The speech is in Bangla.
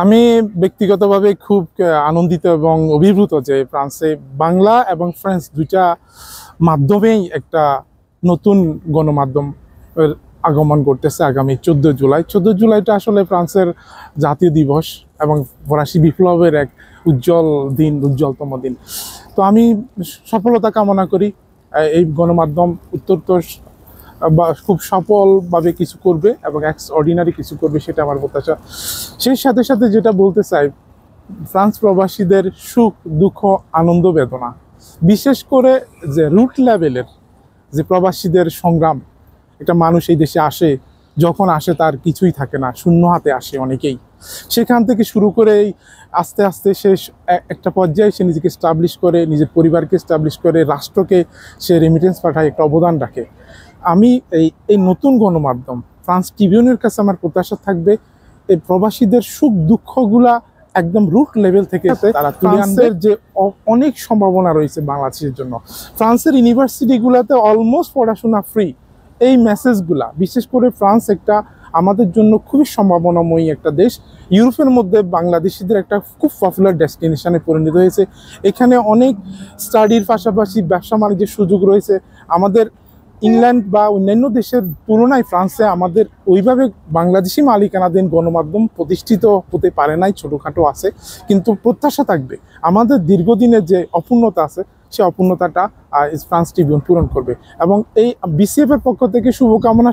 আমি ব্যক্তিগতভাবে খুব আনন্দিত এবং অভিভূত যে ফ্রান্সে বাংলা এবং ফ্রেঞ্চ দুইটা মাধ্যমেই একটা নতুন গণমাধ্যম আগমন করতেছে আগামী 14 জুলাই। 14 জুলাইটা আসলে ফ্রান্সের জাতীয় দিবস এবং ফরাসি বিপ্লবের এক উজ্জ্বল দিন, উজ্জ্বলতম দিন। তো আমি সফলতা কামনা করি। এই গণমাধ্যম উত্তরোত্তর বা খুব সফলভাবে কিছু করবে এবং এক্সঅর্ডিনারি কিছু করবে, সেটা আমার প্রত্যাশা। সেই সাথে সাথে যেটা বলতে চাই, ফ্রান্স প্রবাসীদের সুখ দুঃখ আনন্দ বেদনা, বিশেষ করে যে রুট লেভেলের যে প্রবাসীদের সংগ্রাম, একটা মানুষ এই দেশে আসে, যখন আসে তার কিছুই থাকে না, শূন্য হাতে আসে অনেকেই। সেখান থেকে শুরু করে আস্তে আস্তে সে একটা পর্যায়ে সে নিজেকে স্টাবলিশ করে, নিজের পরিবারকে স্টাবলিশ করে, রাষ্ট্রকে সে রেমিটেন্স পাঠায়, একটা অবদান রাখে। আমি এই নতুন গণমাধ্যম ফ্রান্স ট্রিবিউনের কাছে আমার প্রত্যাশা থাকবে এই প্রবাসীদের সুখ দুঃখগুলা একদম রুট লেভেল থেকে তারা তুলে আনবে। যে অনেক সম্ভাবনা রয়েছে বাংলাদেশের জন্য, ফ্রান্সের ইউনিভার্সিটিগুলোতে অলমোস্ট পড়াশোনা ফ্রি, এই মেসেজগুলা বিশেষ করে ফ্রান্স একটা আমাদের জন্য খুবই সম্ভাবনাময়ী একটা দেশ। ইউরোপের মধ্যে বাংলাদেশিদের একটা খুব পপুলার ডেস্টিনেশনে পরিণত হয়েছে। এখানে অনেক স্টাডির পাশাপাশি ব্যবসা বাণিজ্যের সুযোগ রয়েছে। আমাদের ইংল্যান্ড বা অন্যান্য দেশের তুলনায় ফ্রান্সে আমাদের ওইভাবে বাংলাদেশি মালিকানাধীন গণমাধ্যম প্রতিষ্ঠিত হতে পারে নাই, ছোটোখাটো আছে। কিন্তু প্রত্যাশা থাকবে আমাদের দীর্ঘদিনের যে অপূর্ণতা আছে, সেই অপূর্ণতাটা ফ্রান্স ট্রিবিউন পূরণ করবে। এবং এই বিসিএফ এর পক্ষ থেকে শুভকামনা।